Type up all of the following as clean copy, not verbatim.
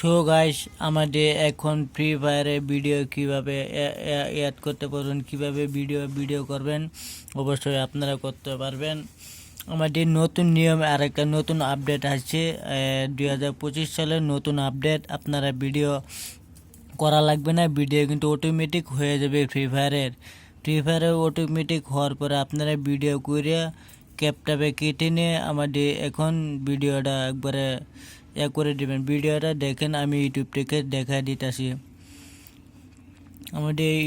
So guys, আমাদের এখন free ফায়ারে video কিভাবে অ্যাড করতে পারবেন, কিভাবে ভিডিও করবেন, অবশ্যই আপনারা করতে পারবেন। আমাদের নতুন নিয়ম আর একটা নতুন আপডেট আসছে 2025 সালের নতুন আপডেট। আপনারা ভিডিও করা লাগবে না, ভিডিও কিন্তু অটোমেটিক হয়ে যাবে ফ্রি ফায়ারে অটোমেটিক হওয়ার পরে আপনারা ভিডিও করে ক্যাপটাপে কেটে নিয়ে আমাদের এখন ভিডিওটা একবারে করে দেবেন। ভিডিওটা দেখেন, আমি ইউটিউব থেকে দেখা দিতেছি। আমাদের এই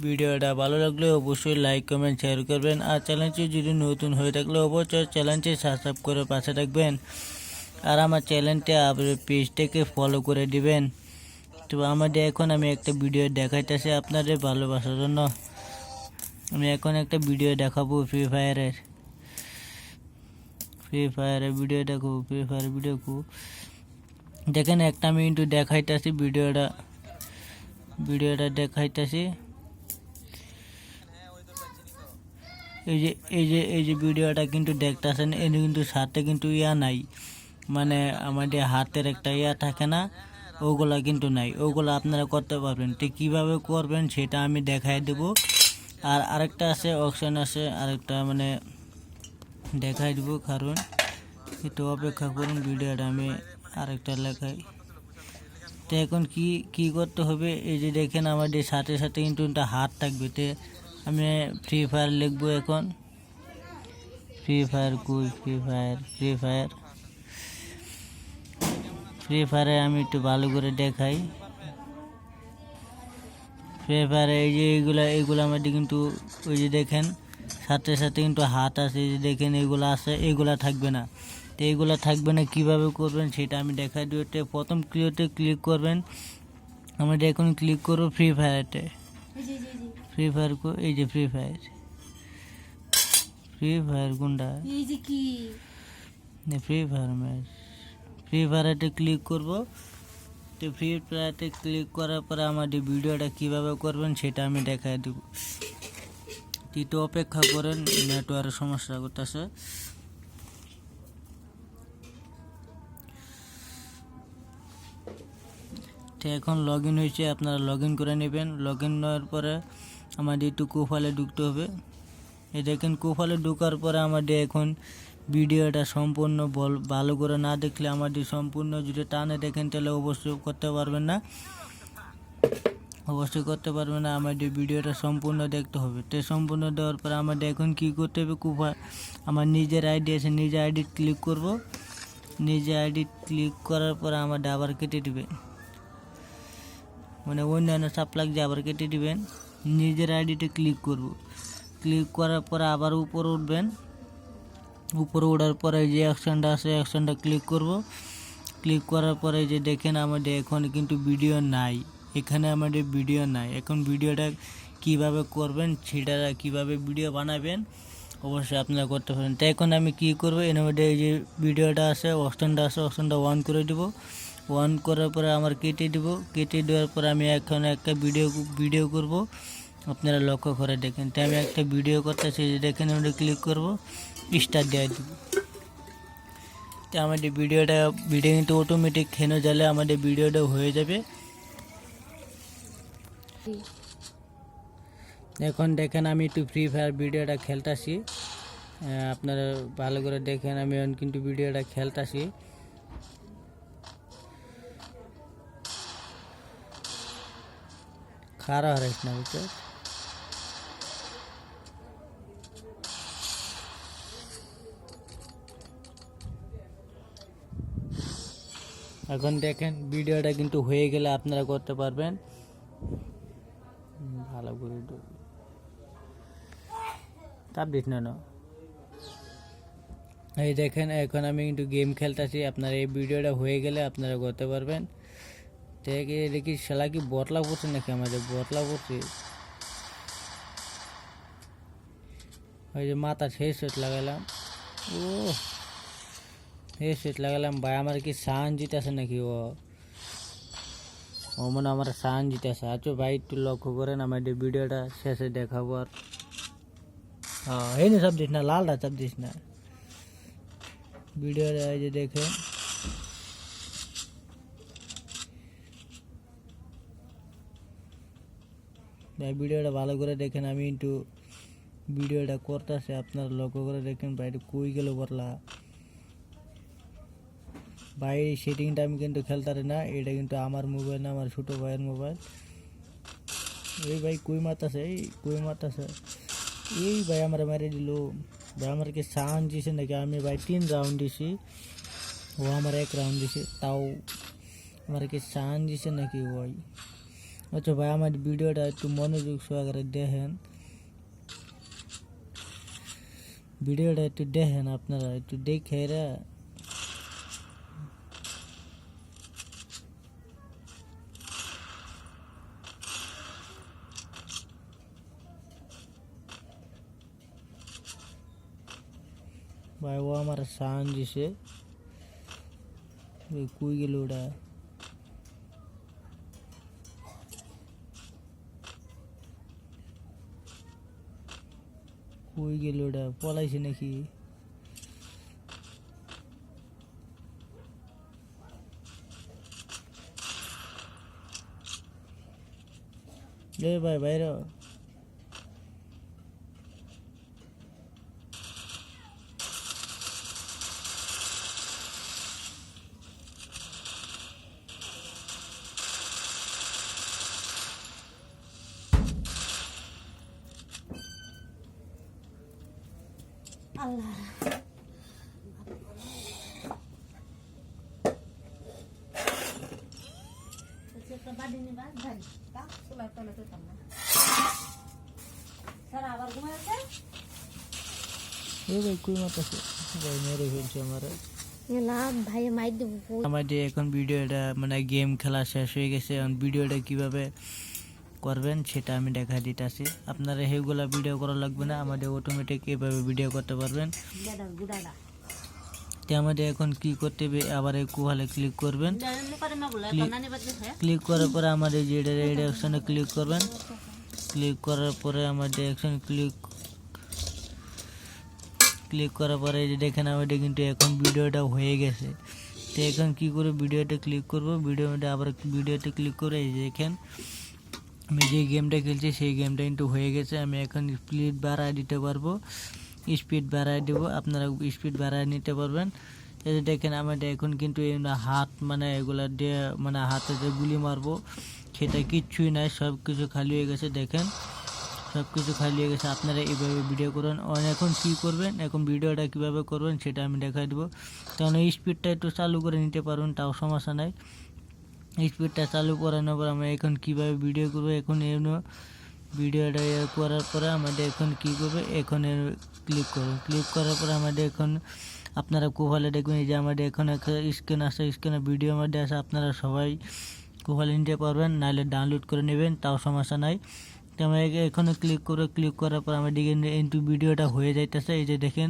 ভিডিওটা ভালো লাগলে অবশ্যই লাইক কমেন্ট শেয়ার করবেন, আর চ্যানেলটি যদি নতুন হয়ে থাকলে অবশ্যই চ্যানেলটি সাবস্ক্রাইব করে পাশে রাখবেন, আর আমার চ্যানেলটি আপনার পেজটাকে ফলো করে দিবেন। তো আমাদের এখন আমি একটা ভিডিও দেখাইতেছি আপনাদের ভালোবাসার জন্য। আমি এখন একটা ভিডিও দেখাবো ফ্রি ফায়ারের ভিডিও দেখো, ফ্রি ফায়ার ভিডিও দেখেন। একটা আমি কিন্তু দেখাইতেছি ভিডিওটা দেখাইতেছি। এই যে ভিডিওটা কিন্তু দেখতেছেন, এর কিন্তু সাথে কিন্তু নাই, মানে আমাদের হাতের একটা থাকে না, ওগুলা কিন্তু নাই। ওগুলো আপনারা করতে পারবেন। তো কীভাবে করবেন সেটা আমি দেখাই দেব। আর আরেকটা আছে, অপশান আছে আরেকটা, মানে দেখাই দেবো। কারণ একটু অপেক্ষা করুন, ভিডিওটা আমি আরেকটা লেখাই। তো এখন কি করতে হবে, এই যে দেখেন আমাদের সাথে সাথে কিন্তু একটা হাত থাকবে। তো আমি ফ্রি ফায়ার লিখবো এখন। ফ্রি ফায়ারে আমি একটু ভালো করে দেখাই। ফ্রি ফায়ারে এই যে এইগুলো আমাদের কিন্তু ওই যে দেখেন সাথে সাথে কিন্তু হাত আছে, এই যে দেখেন এগুলো আছে, এগুলা থাকবে না। তো এইগুলো থাকবে না, কীভাবে করবেন সেটা আমি দেখাই দিই। প্রথম ক্লিক করবেন, আমাদের এখন ক্লিক করবো ফ্রি ফায়ার, এই যে ফ্রি ফায়ার গুন্ডা ফ্রি ফায়ারে ক্লিক করবো। তো ফ্রি ফায়ারে ক্লিক করার পরে আমাদের ভিডিওটা কিভাবে করবেন সেটা আমি দেখাই দেব। একটু অপেক্ষা করেন, নেটওয়ার্কের সমস্যা করতেছে। তো এখন লগ ইন হয়েছে, আপনারা লগ ইন করে নেবেন। লগ ইন হওয়ার পরে আমাদের একটু কোফালে ঢুকতে হবে। এই দেখেন কোফালে ঢোকার পরে আমাদের এখন ভিডিওটা সম্পূর্ণ ভালো করে না দেখলে, আমাদের সম্পূর্ণ যদি টানে দেখেন তাহলে অবশ্যই করতে পারবেন না, আমাদের ভিডিওটা সম্পূর্ণ দেখতে হবে। তো সম্পূর্ণ দেওয়ার পরে আমাদের এখন কি করতে হবে, আমার নিজের আইডি আছে, নিজের আইডি ক্লিক করব। নিজের আইডি ক্লিক করার পরে আমাদের আবার কেটে দিবেন, মানে অন্যান্য চাপ লাগছে আবার কেটে দিবেন। নিজের আইডিতে ক্লিক করব। ক্লিক করার পরে আবার উপরে উঠবেন। উপরে ওঠার পরে যে অ্যাকশনটা আছে, অ্যাকশনটা ক্লিক করব। ক্লিক করার পরে যে দেখেন আমাদের এখন কিন্তু ভিডিও নাই, এখানে আমাদের ভিডিও নাই। এখন ভিডিওটা কিভাবে করবেন, সেটা কিভাবে ভিডিও বানাবেন অবশ্যই আপনারা করতে পারেন। তো এখন আমি কি করব, এর মধ্যে এই যে ভিডিওটা আছে, অপশনটা অন করে দেব। অন করার পরে আমার কেটে দেওয়ার পরে আমি এখন একটা ভিডিও করব। আপনারা লক্ষ্য করে দেখেন। তো আমি একটা ভিডিও করতেছি, দেখেন আমরা ক্লিক করব, স্টার্ট দিয়ে দেব। তো আমাদের ভিডিও কিন্তু অটোমেটিক খেনে গেলে আমাদের ভিডিওটা হয়ে যাবে। এখন দেখেন আমি একটু ফ্রি ফায়ার ভিডিওটা খেলতেছি, আপনারা ভালো করে দেখেন। আমি কিন্তু ভিডিওটা খেলতেছি। খারাপ হারাইস না, বুঝছো? এখন দেখেন ভিডিওটা কিন্তু হয়ে গেলে আপনারা করতে পারবেন। ভালো করে চাপ দিস না। এই দেখেন এখন আমি কিন্তু গেম খেলতেছি, আপনারা এই ভিডিওটা হয়ে গেলে আপনারা করতে পারবেন। দেখি শালা কি বটলা পড়ছে নাকি, আমাদের বটলা পড়ছে। ওই যে মাথা হেডসেট লাগালাম, হেডসেট লাগালাম ভাই। আমার কি সান জিতেছে নাকি, ও মনে আমার সান জিতেছে। আচ্ছা ভাই একটু লক্ষ্য করেন, আমাদের ভিডিওটা শেষে দেখাবো। আর এই না চাপ দিস না, লালটা চাপ দিস না। ভিডিওটা এই যে দেখেন ভাই ভিডিওটা ভালো করে দেখেন, আমি একটু ভিডিওটা করতেছে, আপনারা লক্ষ্য করে দেখেন ভাই এটা কই গেল বললা ভাই। সেটিংটা আমি কিন্তু খেলতারি না, এটা কিন্তু আমার মোবাইল না, আমার ছোটো ভাইয়ের মোবাইল। এই ভাই কই মারতাছে, এই কই মারতাছে, এই ভাই আমার মেরে দিল ভাই। আমার কি চান্স দিছে নাকি? আমি ভাই 3 রাউন্ড দিছি, ও আমার 1 রাউন্ড দিছে, তাও আমার কি চান্স দিছে নাকি ভাই? আচ্ছা ভাই আমার ভিডিওটা একটু মনোযোগ সহকারে দেখেন, ভিডিওটা একটু দেখেন, আপনারা একটু দেখে রা ভাই। ও আমার চান্স দিছে, কই গেল ওটা? কই গেল ওটা? পলাইছে নাকি? এ ভাই বাইরে আল্লাহ একটা বাড়ি নিবা ধারি তা চুলার তলে পেতাম না স্যার আবার ঘুমাইছে। এ ভাই কই মারতাছে ভাই? মেরে ফেলছে আমার। না ভাই মাইর দেব। আমাদের এখন ভিডিওটা মানে গেম খেলা শেষ হয়ে গেছে, এখন ভিডিওটা কিভাবে করবেন সেটা আমি দেখা দিতেছি। আপনারা সেইগুলা ভিডিও করা লাগবে না, আমাদের অটোমেটিক এভাবে ভিডিও করতে পারবেন। তো আমাদের এখন কি করতে হবে, আবার এই কুহালে ক্লিক করবেন, ক্লিক করার পরে আমাদের যেটা রেড অপশনে ক্লিক করবেন, ক্লিক করার পরে আমাদের অ্যাকশন ক্লিক করার পরে এই যে দেখেন আমাদের কিন্তু এখন ভিডিওটা হয়ে গেছে। তো এখন কি করে ভিডিওটা ক্লিক করব, ভিডিওটা আবার ভিডিওতে ক্লিক করে এই যে দেখেন আমি যে গেমটা খেলছি সেই গেমটা কিন্তু হয়ে গেছে। আমি এখন স্পিড বাড়ায় দিতে পারবো, স্পিড বাড়ায় দেবো, আপনারা স্পিড বাড়ায় নিতে পারবেন। এই যে দেখেন আমাদের এখন কিন্তু এই হাত মানে এগুলা দিয়ে মানে হাতে যে গুলি মারবো সেটা কিচ্ছুই নাই, সব কিছু খালি হয়ে গেছে। দেখেন সব কিছু খালি হয়ে গেছে। আপনারা এইভাবে ভিডিও করুন। এখন কী করবেন, এখন ভিডিওটা কীভাবে করবেন সেটা আমি দেখাই দেবো। কারণ স্পিডটা একটু চালু করে নিতে পারবেন, তাও সমস্যা নাই। স্পিডটা চালু করানোর পর আমরা এখন কীভাবে ভিডিও করবো, এখন এমন ভিডিওটা করার পরে আমাদের এখন কী করবে, এখন ক্লিক করবো, ক্লিক করার পরে আমাদের এখন আপনারা কোভালে দেখবেন এই যে আমাদের এখন একটা স্ক্রিন আসে, স্ক্রিনে ভিডিও মধ্যে আসে, আপনারা সবাই কোভালে নিতে পারবেন, নাহলে ডাউনলোড করে নেবেন, তাও সমস্যা নাই। তো আমরা এখানে ক্লিক করে ক্লিক করার পর আমাদের কিন্তু ভিডিওটা হয়ে যাইতেছে। এই যে দেখেন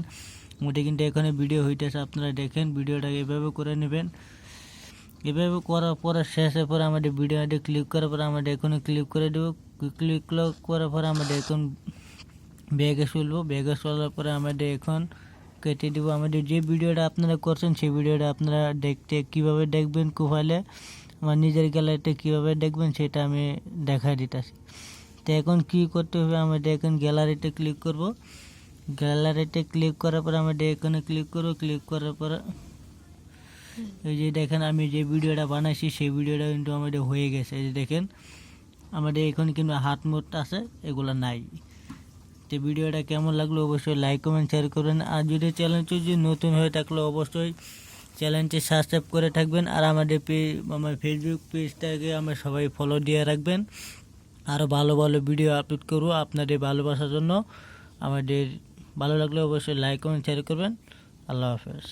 ওটা কিন্তু এখানে ভিডিও হইতেছে, আপনারা দেখেন ভিডিওটা এভাবে করে নেবেন। এভাবে করার পরে শেষের পরে আমাদের ভিডিওটা ক্লিক করার পরে আমাদের এখানে ক্লিক করে দেবো, ক্লিক করার পরে আমাদের এখন ব্যাগে চলবো, ব্যাগে চলার পরে আমাদের এখন কেটে দেবো। আমাদের যে ভিডিওটা আপনারা করছেন সেই ভিডিওটা আপনারা দেখতে কীভাবে দেখবেন কোভালে আমার নিজের গ্যালারিতে কীভাবে দেখবেন সেটা আমি দেখা দিতেছি। তো এখন কী করতে হবে, আমাদের এখন গ্যালারিতে ক্লিক করব, গ্যালারিতে ক্লিক করার পরে আমাদের এখানে ক্লিক করবো, ক্লিক করার পরে এই যে দেখেন আমি যে ভিডিওটা বানাইছি সেই ভিডিওটা কিন্তু আমাদের হয়ে গেছে। এই যে দেখেন আমাদের এখন কিন্তু হাত মোট আছে, এগুলো নাই। তো ভিডিওটা কেমন লাগলো অবশ্যই লাইক কমেন্ট শেয়ার করবেন, আর যদি চ্যানেলটি যদি নতুন হয়ে থাকলে অবশ্যই চ্যানেলটি সাবস্ক্রাইব করে থাকবেন, আর আমাদের আমার ফেসবুক পেজটাকে আমরা সবাই ফলো দিয়ে রাখবেন। আরও ভালো ভালো ভিডিও আপলোড করবো আপনাদের ভালোবাসার জন্য। আমাদের ভালো লাগলে অবশ্যই লাইক কমেন্ট শেয়ার করবেন। আল্লাহ হাফেজ।